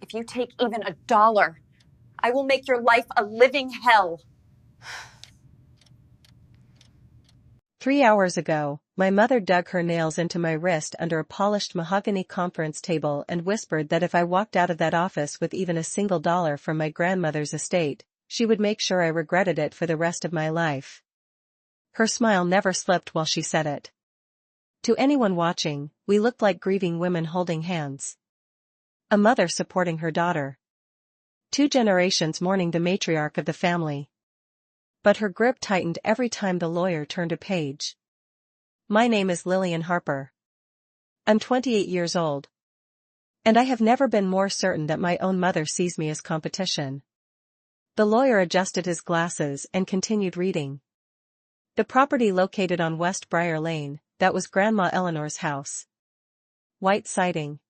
If you take even $1, I will make your life a living hell. 3 hours ago, my mother dug her nails into my wrist under a polished mahogany conference table and whispered that if I walked out of that office with even a single dollar from my grandmother's estate, she would make sure I regretted it for the rest of my life. Her smile never slipped while she said it. To anyone watching, we looked like grieving women holding hands. A mother supporting her daughter. 2 generations mourning the matriarch of the family. But her grip tightened every time the lawyer turned a page. My name is Lillian Harper. I'm 28 years old. And I have never been more certain that my own mother sees me as competition. The lawyer adjusted his glasses and continued reading. The property located on West Briar Lane, that was Grandma Eleanor's house. White siding.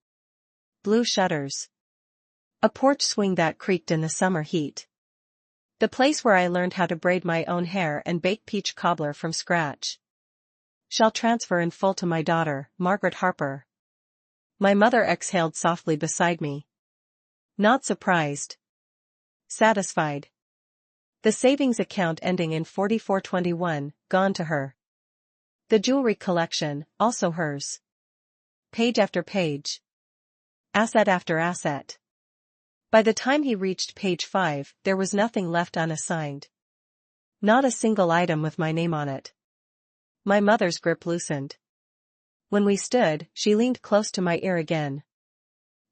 Blue shutters. A porch swing that creaked in the summer heat. The place where I learned how to braid my own hair and bake peach cobbler from scratch. Shall transfer in full to my daughter, Margaret Harper. My mother exhaled softly beside me. Not surprised. Satisfied. The savings account ending in 4421, gone to her. The jewelry collection, also hers. Page after page. Asset after asset. By the time he reached page 5, there was nothing left unassigned. Not a single item with my name on it. My mother's grip loosened. When we stood, she leaned close to my ear again.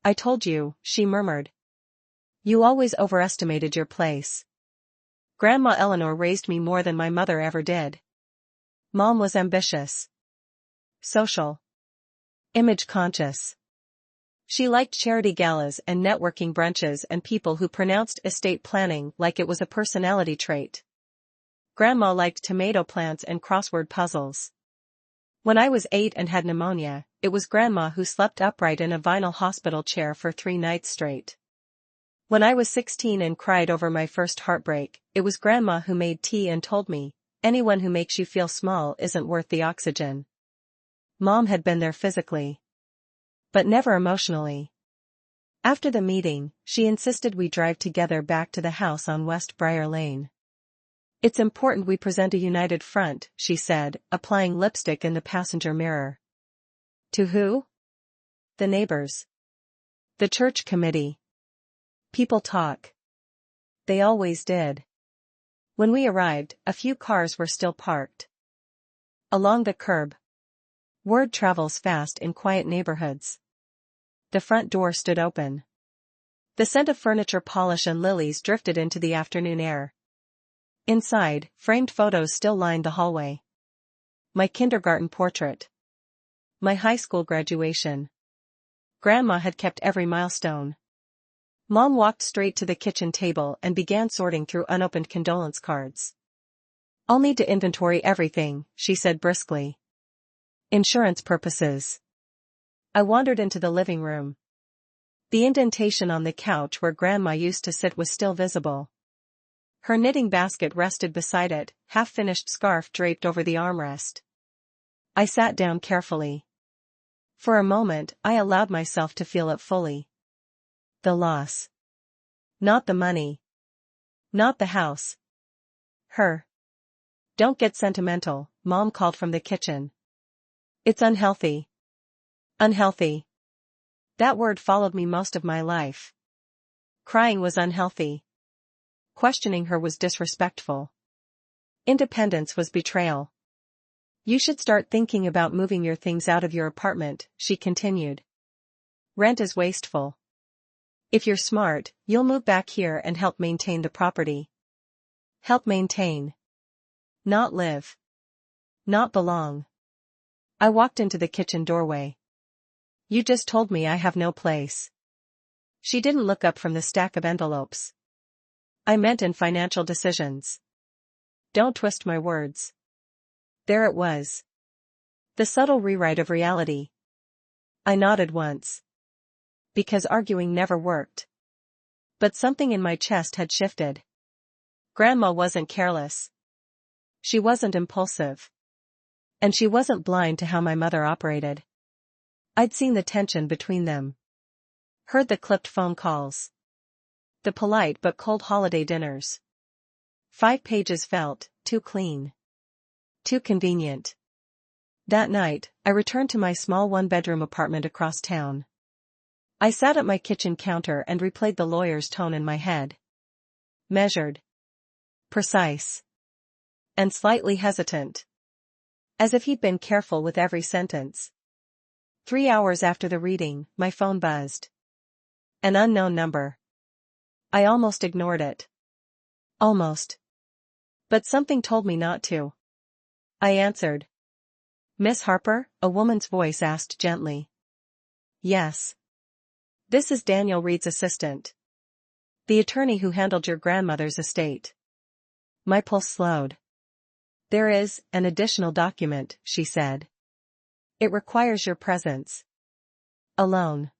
I told you, she murmured. You always overestimated your place. Grandma Eleanor raised me more than my mother ever did. Mom was ambitious. Social. Image conscious. She liked charity galas and networking brunches and people who pronounced estate planning like it was a personality trait. Grandma liked tomato plants and crossword puzzles. When I was 8 and had pneumonia, it was Grandma who slept upright in a vinyl hospital chair for 3 nights straight. When I was 16 and cried over my first heartbreak, it was Grandma who made tea and told me, anyone who makes you feel small isn't worth the oxygen. Mom had been there physically. But never emotionally. After the meeting, she insisted we drive together back to the house on West Briar Lane. It's important we present a united front, she said, applying lipstick in the passenger mirror. To who? The neighbors. The church committee. People talk. They always did. When we arrived, a few cars were still parked. Along the curb. Word travels fast in quiet neighborhoods. The front door stood open. The scent of furniture polish and lilies drifted into the afternoon air. Inside, framed photos still lined the hallway. My kindergarten portrait. My high school graduation. Grandma had kept every milestone. Mom walked straight to the kitchen table and began sorting through unopened condolence cards. I'll need to inventory everything, she said briskly. Insurance purposes. I wandered into the living room. The indentation on the couch where Grandma used to sit was still visible. Her knitting basket rested beside it, half-finished scarf draped over the armrest. I sat down carefully. For a moment, I allowed myself to feel it fully. The loss. Not the money. Not the house. Her. Don't get sentimental, Mom called from the kitchen. It's unhealthy. Unhealthy. That word followed me most of my life. Crying was unhealthy. Questioning her was disrespectful. Independence was betrayal. You should start thinking about moving your things out of your apartment, she continued. Rent is wasteful. If you're smart, you'll move back here and help maintain the property. Help maintain. Not live. Not belong. I walked into the kitchen doorway. You just told me I have no place. She didn't look up from the stack of envelopes. I meant in financial decisions. Don't twist my words. There it was. The subtle rewrite of reality. I nodded once. Because arguing never worked. But something in my chest had shifted. Grandma wasn't careless. She wasn't impulsive. And she wasn't blind to how my mother operated. I'd seen the tension between them. Heard the clipped phone calls. The polite but cold holiday dinners. 5 pages felt too clean. Too convenient. That night, I returned to my small one-bedroom apartment across town. I sat at my kitchen counter and replayed the lawyer's tone in my head. Measured. Precise. And slightly hesitant. As if he'd been careful with every sentence. 3 hours after the reading, my phone buzzed. An unknown number. I almost ignored it. Almost. But something told me not to. I answered. Miss Harper? A woman's voice asked gently. Yes. This is Daniel Reed's assistant. The attorney who handled your grandmother's estate. My pulse slowed. There is an additional document, she said. It requires your presence. Alone.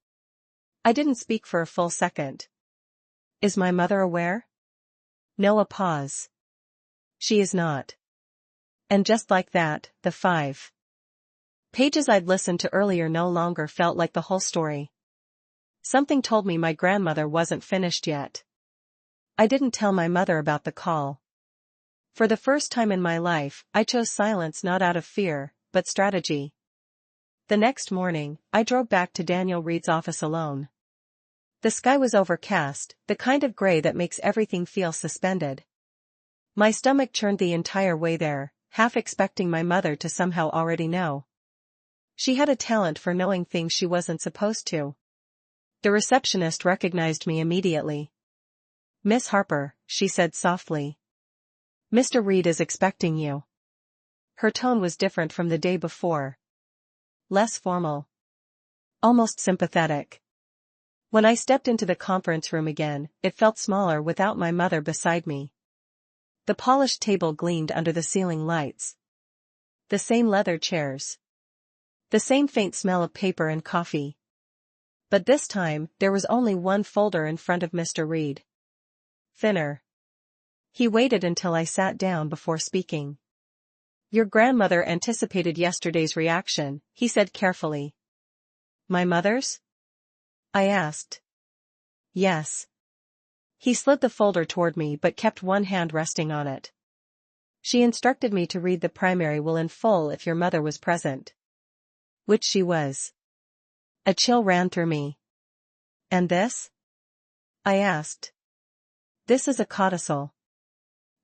I didn't speak for a full second. Is my mother aware? No, a pause. She is not. And just like that, the 5 pages I'd listened to earlier no longer felt like the whole story. Something told me my grandmother wasn't finished yet. I didn't tell my mother about the call. For the first time in my life, I chose silence not out of fear, but strategy. The next morning, I drove back to Daniel Reed's office alone. The sky was overcast, the kind of gray that makes everything feel suspended. My stomach churned the entire way there, half expecting my mother to somehow already know. She had a talent for knowing things she wasn't supposed to. The receptionist recognized me immediately. Miss Harper, she said softly. Mr. Reed is expecting you. Her tone was different from the day before. Less formal. Almost sympathetic. When I stepped into the conference room again, it felt smaller without my mother beside me. The polished table gleamed under the ceiling lights. The same leather chairs. The same faint smell of paper and coffee. But this time, there was only one folder in front of Mr. Reed. Thinner. He waited until I sat down before speaking. Your grandmother anticipated yesterday's reaction, he said carefully. My mother's? I asked. Yes. He slid the folder toward me but kept one hand resting on it. She instructed me to read the primary will in full if your mother was present. Which she was. A chill ran through me. And this? I asked. This is a codicil.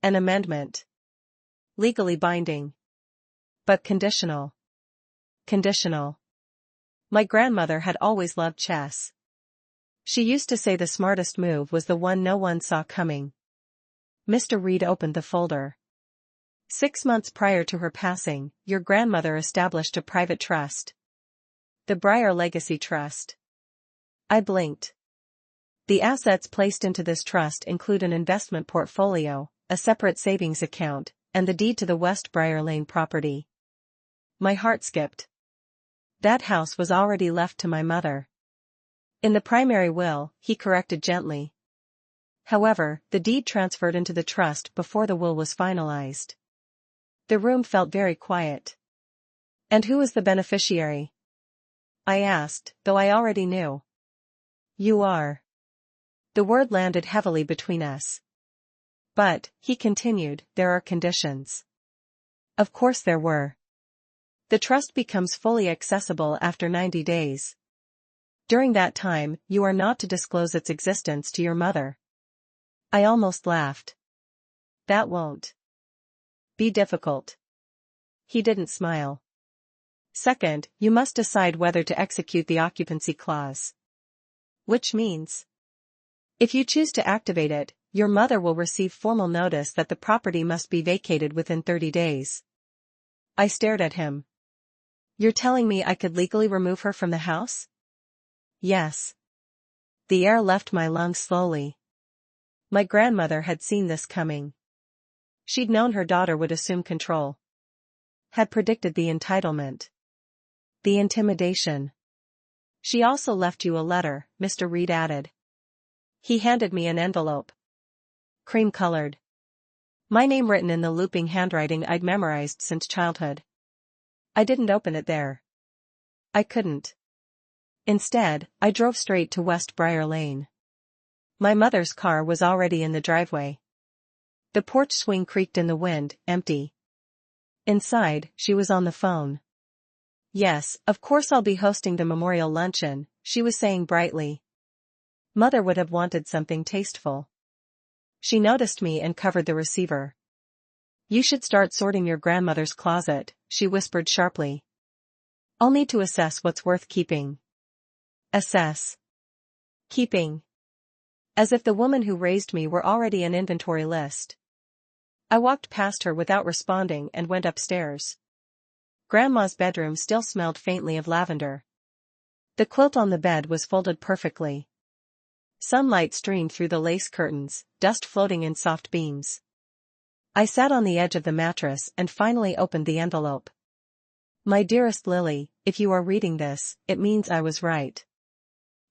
An amendment. Legally binding. But conditional. Conditional. My grandmother had always loved chess. She used to say the smartest move was the one no one saw coming. Mr. Reed opened the folder. 6 months prior to her passing, your grandmother established a private trust. The Breyer Legacy Trust. I blinked. The assets placed into this trust include an investment portfolio, a separate savings account, and the deed to the West Briar Lane property. My heart skipped. That house was already left to my mother. In the primary will, he corrected gently. However, the deed transferred into the trust before the will was finalized. The room felt very quiet. And who was the beneficiary? I asked, though I already knew. You are. The word landed heavily between us. But, he continued, there are conditions. Of course there were. The trust becomes fully accessible after 90 days. During that time, you are not to disclose its existence to your mother. I almost laughed. That won't be difficult. He didn't smile. Second, you must decide whether to execute the occupancy clause. Which means, if you choose to activate it, your mother will receive formal notice that the property must be vacated within 30 days. I stared at him. You're telling me I could legally remove her from the house? Yes. The air left my lungs slowly. My grandmother had seen this coming. She'd known her daughter would assume control. Had predicted the entitlement. The intimidation. She also left you a letter, Mr. Reed added. He handed me an envelope. Cream-colored. My name written in the looping handwriting I'd memorized since childhood. I didn't open it there. I couldn't. Instead, I drove straight to West Briar Lane. My mother's car was already in the driveway. The porch swing creaked in the wind, empty. Inside, she was on the phone. "Yes, of course I'll be hosting the memorial luncheon," she was saying brightly. Mother would have wanted something tasteful. She noticed me and covered the receiver. "You should start sorting your grandmother's closet," she whispered sharply. "I'll need to assess what's worth keeping." Assess. Keeping. As if the woman who raised me were already an inventory list. I walked past her without responding and went upstairs. Grandma's bedroom still smelled faintly of lavender. The quilt on the bed was folded perfectly. Sunlight streamed through the lace curtains, dust floating in soft beams. I sat on the edge of the mattress and finally opened the envelope. "My dearest Lily, if you are reading this, it means I was right."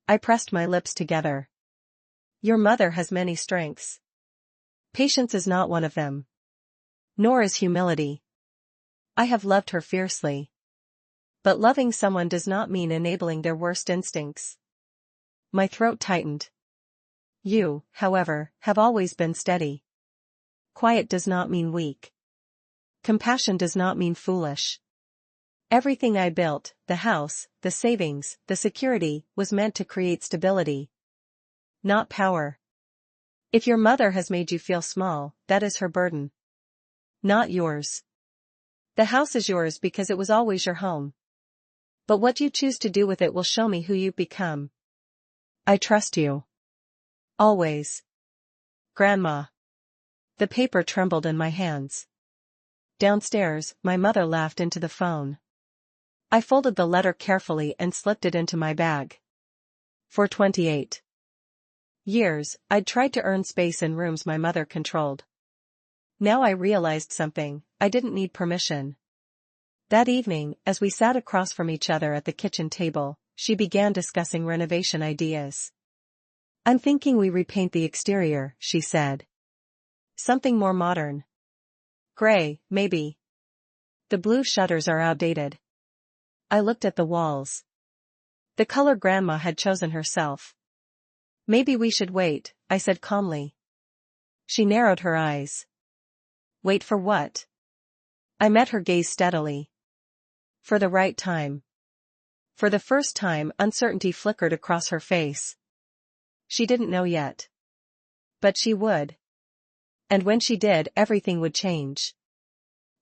I pressed my lips together. "Your mother has many strengths. Patience is not one of them. Nor is humility. I have loved her fiercely. But loving someone does not mean enabling their worst instincts." My throat tightened. "You, however, have always been steady. Quiet does not mean weak. Compassion does not mean foolish. Everything I built, the house, the savings, the security, was meant to create stability. Not power. If your mother has made you feel small, that is her burden. Not yours. The house is yours because it was always your home. But what you choose to do with it will show me who you've become. I trust you. Always. Grandma." The paper trembled in my hands. Downstairs, my mother laughed into the phone. I folded the letter carefully and slipped it into my bag. For 28 years, I'd tried to earn space in rooms my mother controlled. Now I realized something: I didn't need permission. That evening, as we sat across from each other at the kitchen table, she began discussing renovation ideas. "I'm thinking we repaint the exterior," she said. "Something more modern. Gray, maybe. The blue shutters are outdated." I looked at the walls. The color Grandma had chosen herself. "Maybe we should wait," I said calmly. She narrowed her eyes. "Wait for what?" I met her gaze steadily. "For the right time." For the first time, uncertainty flickered across her face. She didn't know yet. But she would. And when she did, everything would change.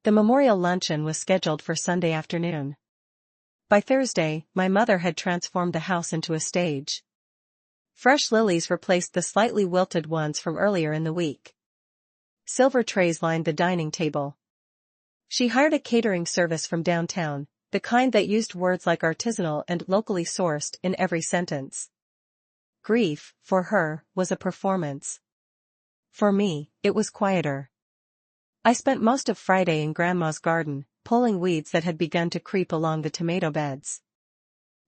The memorial luncheon was scheduled for Sunday afternoon. By Thursday, my mother had transformed the house into a stage. Fresh lilies replaced the slightly wilted ones from earlier in the week. Silver trays lined the dining table. She hired a catering service from downtown, the kind that used words like artisanal and locally sourced in every sentence. Grief, for her, was a performance. For me, it was quieter. I spent most of Friday in Grandma's garden, pulling weeds that had begun to creep along the tomato beds.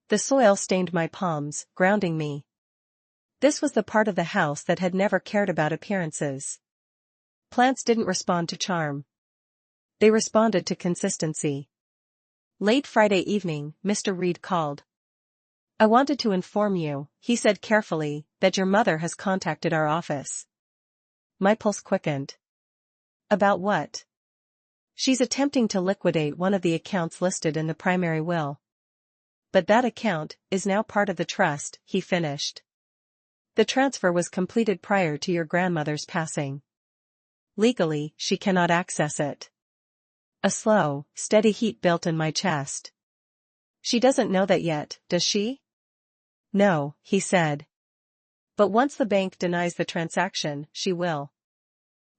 The soil stained my palms, grounding me. This was the part of the house that had never cared about appearances. Plants didn't respond to charm. They responded to consistency. Late Friday evening, Mr. Reed called. "I wanted to inform you," he said carefully, "that your mother has contacted our office." My pulse quickened. "About what?" "She's attempting to liquidate one of the accounts listed in the primary will." "But that account is now part of the trust," he finished. "The transfer was completed prior to your grandmother's passing. Legally, she cannot access it." A slow, steady heat built in my chest. "She doesn't know that yet, does she?" "No," he said. "But once the bank denies the transaction, she will."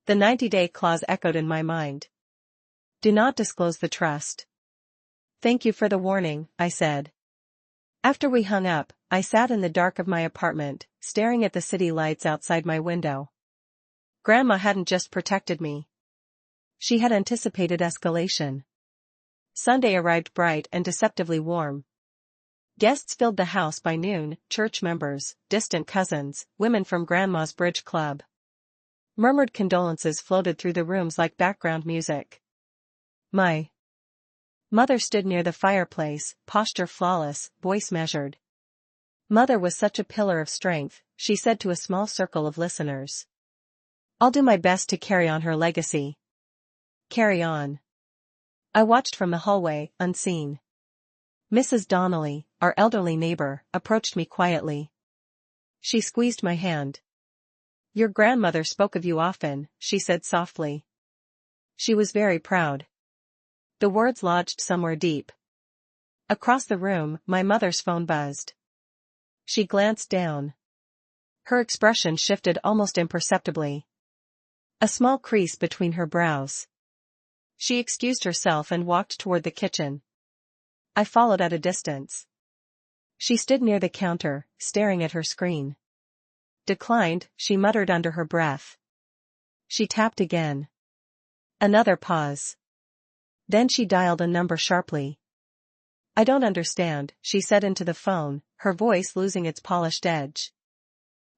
The 90-day clause echoed in my mind. "Do not disclose the trust." "Thank you for the warning," I said. After we hung up, I sat in the dark of my apartment, staring at the city lights outside my window. Grandma hadn't just protected me. She had anticipated escalation. Sunday arrived bright and deceptively warm. Guests filled the house by noon: church members, distant cousins, women from Grandma's bridge club. Murmured condolences floated through the rooms like background music. My mother stood near the fireplace, posture flawless, voice measured. Mother was such a pillar of strength, she said to a small circle of listeners. I'll do my best to carry on her legacy. Carry on. I watched from the hallway, unseen. Mrs. Donnelly, our elderly neighbor, approached me quietly. She squeezed my hand. Your grandmother spoke of you often, she said softly. She was very proud. The words lodged somewhere deep. Across the room, my mother's phone buzzed. She glanced down. Her expression shifted almost imperceptibly. A small crease between her brows. She excused herself and walked toward the kitchen. I followed at a distance. She stood near the counter, staring at her screen. Declined, she muttered under her breath. She tapped again. Another pause. Then she dialed a number sharply. I don't understand, she said into the phone, her voice losing its polished edge.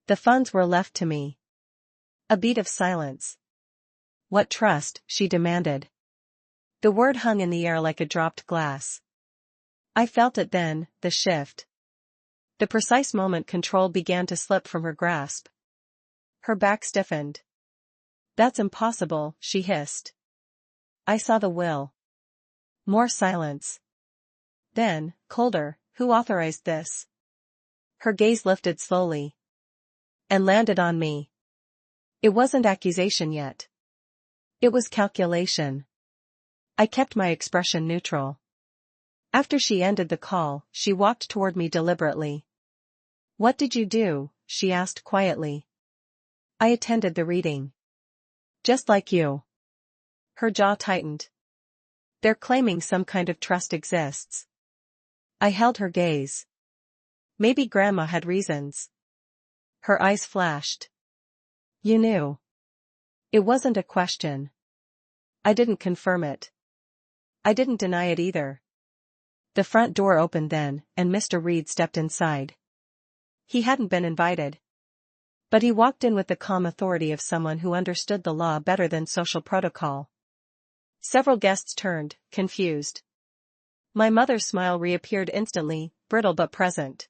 The funds were left to me. A beat of silence. What trust, she demanded. The word hung in the air like a dropped glass. I felt it then, the shift. The precise moment control began to slip from her grasp. Her back stiffened. That's impossible, she hissed. I saw the will. More silence. Then, colder, who authorized this? Her gaze lifted slowly. And landed on me. It wasn't accusation yet. It was calculation. I kept my expression neutral. After she ended the call, she walked toward me deliberately. What did you do? She asked quietly. I attended the reading. Just like you. Her jaw tightened. They're claiming some kind of trust exists. I held her gaze. Maybe Grandma had reasons. Her eyes flashed. You knew. It wasn't a question. I didn't confirm it. I didn't deny it either. The front door opened then, and Mr. Reed stepped inside. He hadn't been invited. But he walked in with the calm authority of someone who understood the law better than social protocol. Several guests turned, confused. My mother's smile reappeared instantly, brittle but present.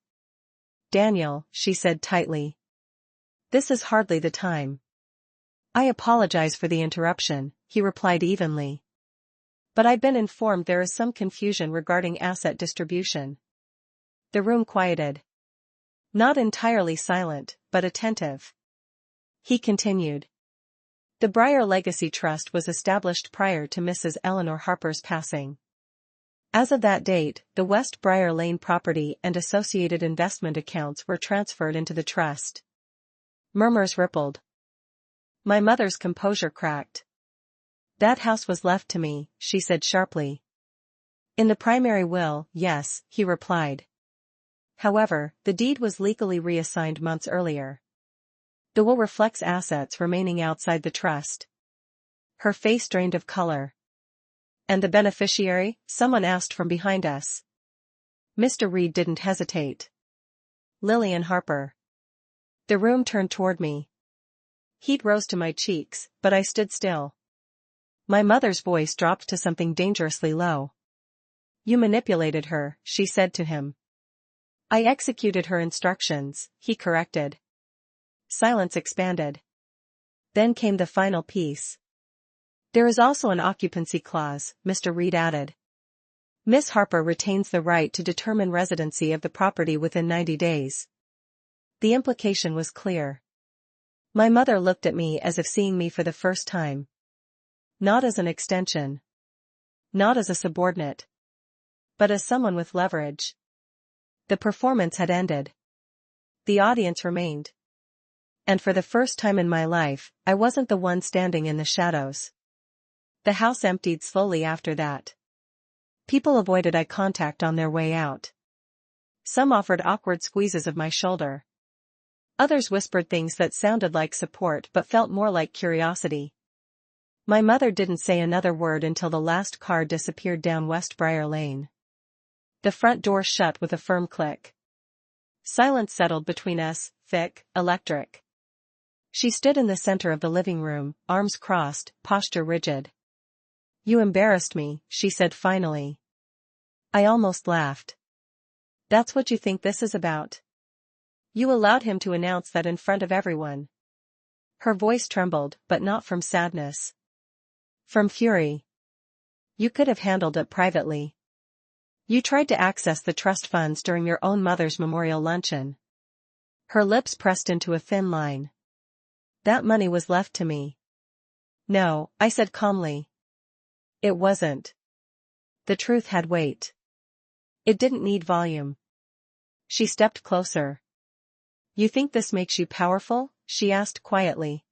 Daniel, she said tightly. This is hardly the time. I apologize for the interruption, he replied evenly. But I've been informed there is some confusion regarding asset distribution. The room quieted. Not entirely silent, but attentive. He continued. The Breyer Legacy Trust was established prior to Mrs. Eleanor Harper's passing. As of that date, the West Briar Lane property and associated investment accounts were transferred into the trust. Murmurs rippled. My mother's composure cracked. That house was left to me, she said sharply. In the primary will, yes, he replied. However, the deed was legally reassigned months earlier. The will reflects assets remaining outside the trust. Her face drained of color. And the beneficiary? Someone asked from behind us. Mr. Reed didn't hesitate. Lillian Harper. The room turned toward me. Heat rose to my cheeks, but I stood still. My mother's voice dropped to something dangerously low. You manipulated her, she said to him. I executed her instructions, he corrected. Silence expanded. Then came the final piece. There is also an occupancy clause, Mr. Reed added. Miss Harper retains the right to determine residency of the property within 90 days. The implication was clear. My mother looked at me as if seeing me for the first time. Not as an extension. Not as a subordinate. But as someone with leverage. The performance had ended. The audience remained. And for the first time in my life, I wasn't the one standing in the shadows. The house emptied slowly after that. People avoided eye contact on their way out. Some offered awkward squeezes of my shoulder. Others whispered things that sounded like support but felt more like curiosity. My mother didn't say another word until the last car disappeared down West Briar Lane. The front door shut with a firm click. Silence settled between us, thick, electric. She stood in the center of the living room, arms crossed, posture rigid. You embarrassed me, she said finally. I almost laughed. That's what you think this is about? You allowed him to announce that in front of everyone. Her voice trembled, but not from sadness. From fury. You could have handled it privately. You tried to access the trust funds during your own mother's memorial luncheon. Her lips pressed into a thin line. That money was left to me. No, I said calmly. It wasn't. The truth had weight. It didn't need volume. She stepped closer. You think this makes you powerful? She asked quietly.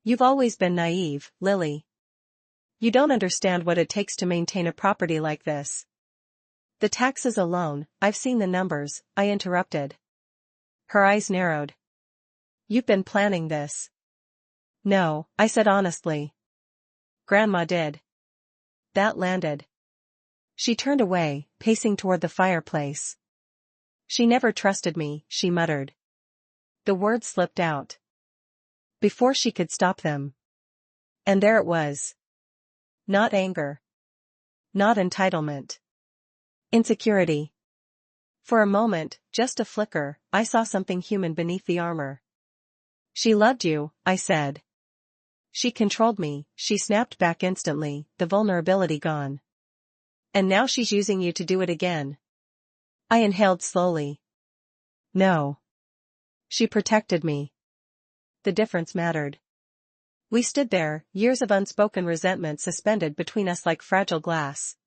You've always been naive, Lily. You don't understand what it takes to maintain a property like this. The taxes alone, I've seen the numbers, I interrupted. Her eyes narrowed. You've been planning this. No, I said honestly. Grandma did. That landed. She turned away, pacing toward the fireplace. She never trusted me, she muttered. The words slipped out. Before she could stop them. And there it was. Not anger. Not entitlement. Insecurity. For a moment, just a flicker, I saw something human beneath the armor. She loved you, I said. She controlled me, she snapped back instantly, the vulnerability gone. And now she's using you to do it again. I inhaled slowly. No. She protected me. The difference mattered. We stood there, years of unspoken resentment suspended between us like fragile glass.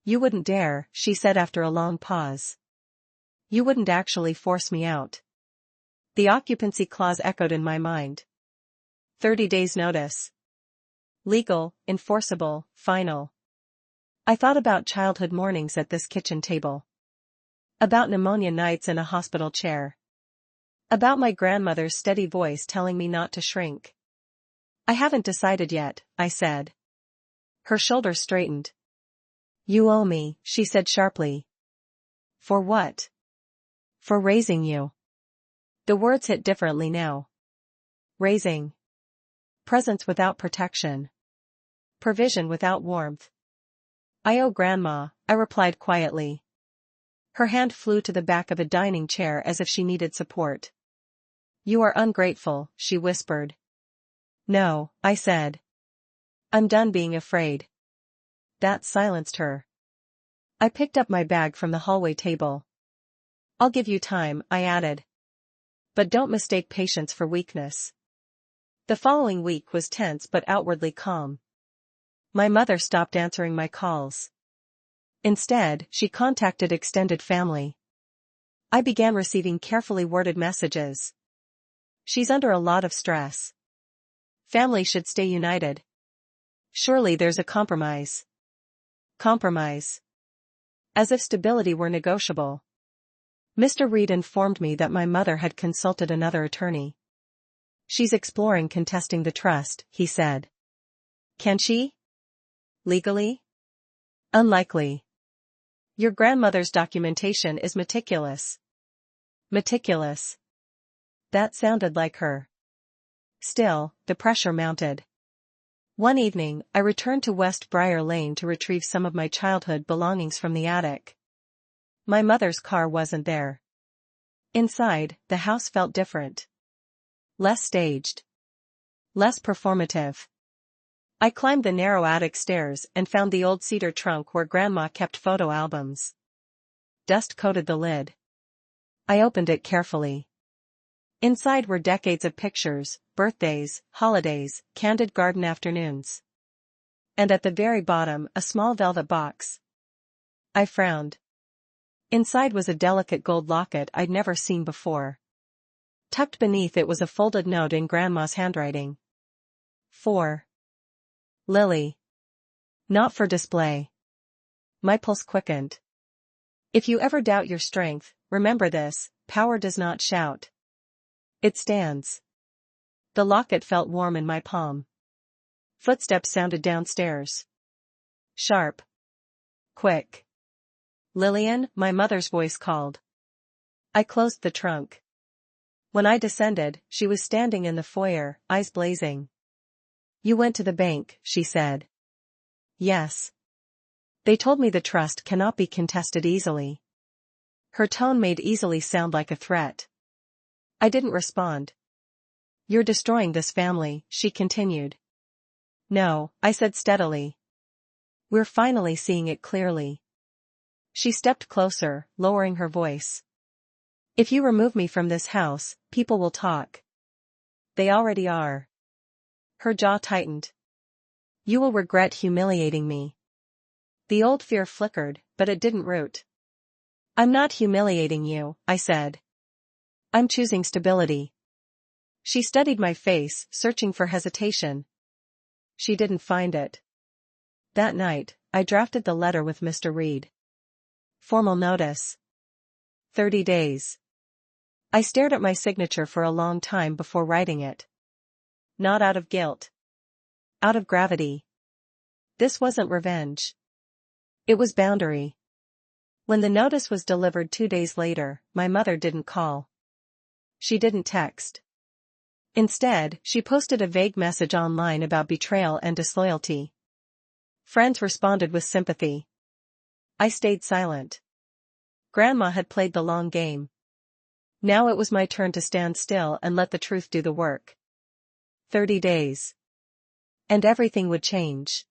You wouldn't dare, she said after a long pause. You wouldn't actually force me out. The occupancy clause echoed in my mind. 30 days notice. Legal, enforceable, final. I thought about childhood mornings at this kitchen table. About pneumonia nights in a hospital chair. About my grandmother's steady voice telling me not to shrink. I haven't decided yet, I said. Her shoulders straightened. You owe me, she said sharply. For what? For raising you. The words hit differently now. Raising. Presence without protection. Provision without warmth. I owe Grandma, I replied quietly. Her hand flew to the back of a dining chair as if she needed support. You are ungrateful, she whispered. No, I said. I'm done being afraid. That silenced her. I picked up my bag from the hallway table. I'll give you time, I added. But don't mistake patience for weakness. The following week was tense but outwardly calm. My mother stopped answering my calls. Instead, she contacted extended family. I began receiving carefully worded messages. She's under a lot of stress. Family should stay united. Surely there's a compromise. Compromise. As if stability were negotiable. Mr. Reed informed me that my mother had consulted another attorney. She's exploring contesting the trust, he said. Can she? Legally? Unlikely. Your grandmother's documentation is meticulous. Meticulous. That sounded like her. Still, the pressure mounted. One evening, I returned to West Briar Lane to retrieve some of my childhood belongings from the attic. My mother's car wasn't there. Inside, the house felt different. Less staged. Less performative. I climbed the narrow attic stairs and found the old cedar trunk where Grandma kept photo albums. Dust coated the lid. I opened it carefully. Inside were decades of pictures, birthdays, holidays, candid garden afternoons. And at the very bottom, a small velvet box. I frowned. Inside was a delicate gold locket I'd never seen before. Tucked beneath it was a folded note in Grandma's handwriting. For Lily. Not for display. My pulse quickened. If you ever doubt your strength, remember this: power does not shout. It stands. The locket felt warm in my palm. Footsteps sounded downstairs. Sharp. Quick. Lillian, my mother's voice called. I closed the trunk. When I descended, she was standing in the foyer, eyes blazing. You went to the bank, she said. Yes. They told me the trust cannot be contested easily. Her tone made easily sound like a threat. I didn't respond. You're destroying this family, she continued. No, I said steadily. We're finally seeing it clearly. She stepped closer, lowering her voice. If you remove me from this house, people will talk. They already are. Her jaw tightened. You will regret humiliating me. The old fear flickered, but it didn't root. I'm not humiliating you, I said. I'm choosing stability. She studied my face, searching for hesitation. She didn't find it. That night, I drafted the letter with Mr. Reed. Formal notice. 30 days. I stared at my signature for a long time before writing it. Not out of guilt. Out of gravity. This wasn't revenge. It was boundary. When the notice was delivered 2 days later, my mother didn't call. She didn't text. Instead, she posted a vague message online about betrayal and disloyalty. Friends responded with sympathy. I stayed silent. Grandma had played the long game. Now it was my turn to stand still and let the truth do the work. 30 days. And everything would change.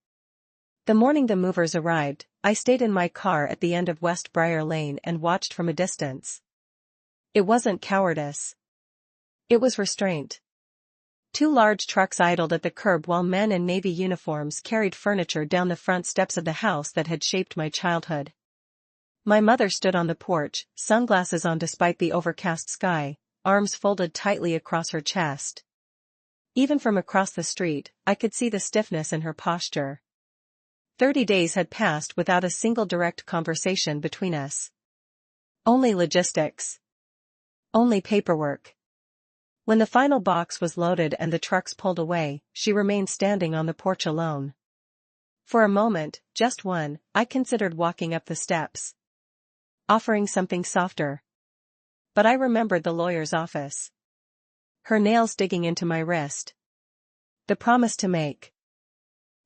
The morning the movers arrived, I stayed in my car at the end of West Briar Lane and watched from a distance. It wasn't cowardice. It was restraint. 2 large trucks idled at the curb while men in navy uniforms carried furniture down the front steps of the house that had shaped my childhood. My mother stood on the porch, sunglasses on despite the overcast sky, arms folded tightly across her chest. Even from across the street, I could see the stiffness in her posture. 30 days had passed without a single direct conversation between us. Only logistics. Only paperwork. When the final box was loaded and the trucks pulled away, she remained standing on the porch alone. For a moment, just one, I considered walking up the steps. Offering something softer. But I remembered the lawyer's office. Her nails digging into my wrist. The promise to make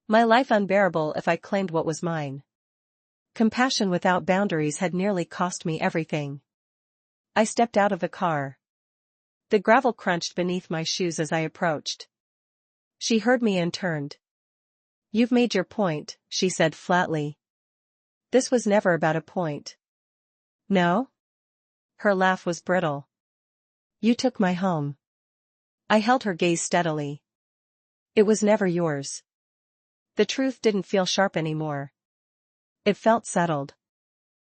my life unbearable if I claimed what was mine. Compassion without boundaries had nearly cost me everything. I stepped out of the car. The gravel crunched beneath my shoes as I approached. She heard me and turned. You've made your point, she said flatly. This was never about a point. No? Her laugh was brittle. You took my home. I held her gaze steadily. It was never yours. The truth didn't feel sharp anymore. It felt settled.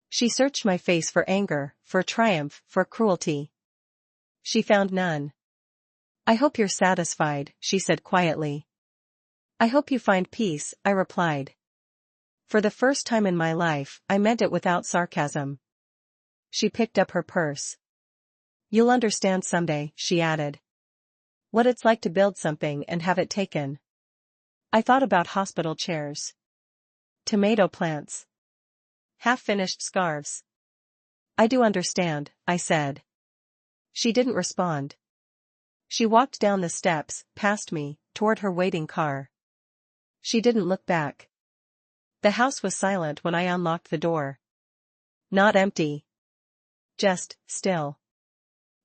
She searched my face for anger, for triumph, for cruelty. She found none. I hope you're satisfied, she said quietly. I hope you find peace, I replied. For the first time in my life, I meant it without sarcasm. She picked up her purse. You'll understand someday, she added. What it's like to build something and have it taken. I thought about hospital chairs. Tomato plants. Half-finished scarves. I do understand, I said. She didn't respond. She walked down the steps, past me, toward her waiting car. She didn't look back. The house was silent when I unlocked the door. Not empty. Just still.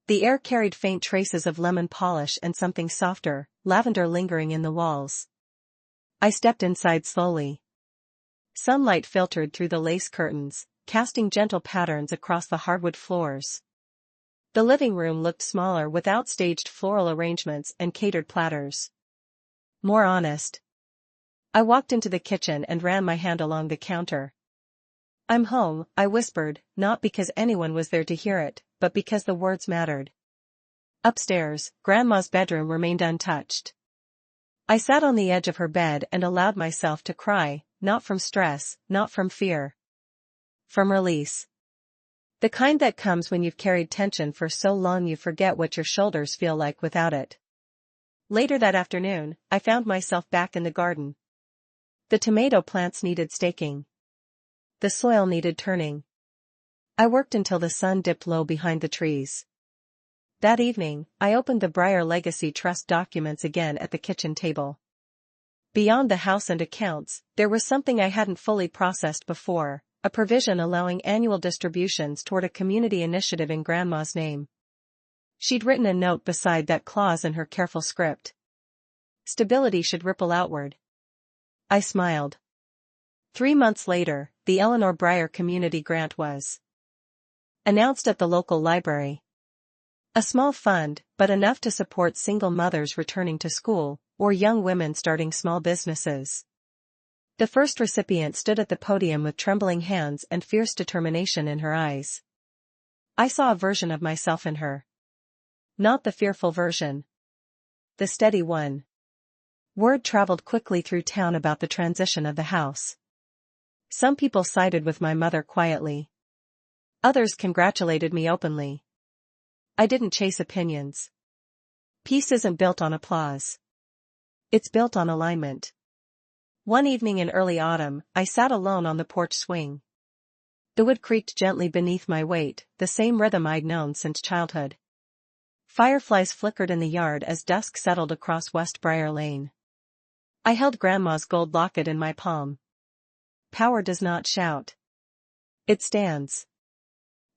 The air carried faint traces of lemon polish and something softer, lavender lingering in the walls. I stepped inside slowly. Sunlight filtered through the lace curtains, casting gentle patterns across the hardwood floors. The living room looked smaller with outstaged floral arrangements and catered platters. More honest. I walked into the kitchen and ran my hand along the counter. I'm home, I whispered, not because anyone was there to hear it, but because the words mattered. Upstairs, Grandma's bedroom remained untouched. I sat on the edge of her bed and allowed myself to cry, not from stress, not from fear. From release. The kind that comes when you've carried tension for so long you forget what your shoulders feel like without it. Later that afternoon, I found myself back in the garden. The tomato plants needed staking. The soil needed turning. I worked until the sun dipped low behind the trees. That evening, I opened the Briar Legacy Trust documents again at the kitchen table. Beyond the house and accounts, there was something I hadn't fully processed before. A provision allowing annual distributions toward a community initiative in Grandma's name. She'd written a note beside that clause in her careful script. Stability should ripple outward. I smiled. 3 months later, the Eleanor Breyer Community Grant was announced at the local library. A small fund, but enough to support single mothers returning to school, or young women starting small businesses. The first recipient stood at the podium with trembling hands and fierce determination in her eyes. I saw a version of myself in her. Not the fearful version. The steady one. Word traveled quickly through town about the transition of the house. Some people sided with my mother quietly. Others congratulated me openly. I didn't chase opinions. Peace isn't built on applause. It's built on alignment. One evening in early autumn, I sat alone on the porch swing. The wood creaked gently beneath my weight, the same rhythm I'd known since childhood. Fireflies flickered in the yard as dusk settled across West Briar Lane. I held Grandma's gold locket in my palm. Power does not shout. It stands.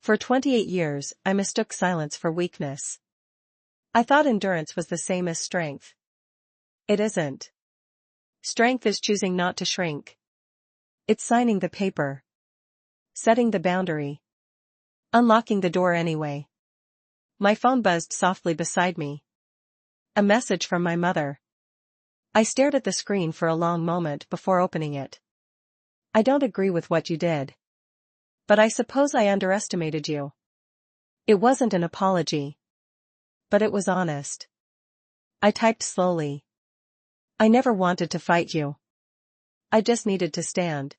For 28 years, I mistook silence for weakness. I thought endurance was the same as strength. It isn't. Strength is choosing not to shrink. It's signing the paper. Setting the boundary. Unlocking the door anyway. My phone buzzed softly beside me. A message from my mother. I stared at the screen for a long moment before opening it. I don't agree with what you did. But I suppose I underestimated you. It wasn't an apology. But it was honest. I typed slowly. I never wanted to fight you. I just needed to stand.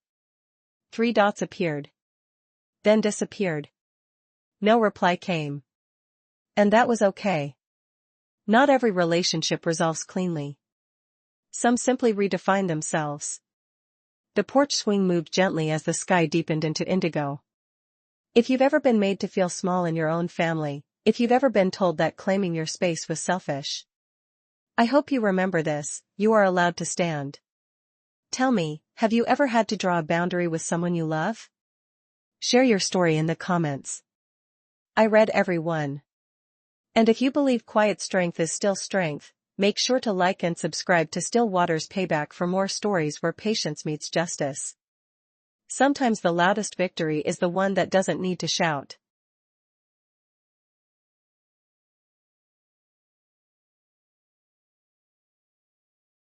3 dots appeared. Then disappeared. No reply came. And that was okay. Not every relationship resolves cleanly. Some simply redefine themselves. The porch swing moved gently as the sky deepened into indigo. If you've ever been made to feel small in your own family, if you've ever been told that claiming your space was selfish, I hope you remember this: you are allowed to stand. Tell me, have you ever had to draw a boundary with someone you love? Share your story in the comments. I read every one. And if you believe quiet strength is still strength, make sure to like and subscribe to Still Waters Payback for more stories where patience meets justice. Sometimes the loudest victory is the one that doesn't need to shout.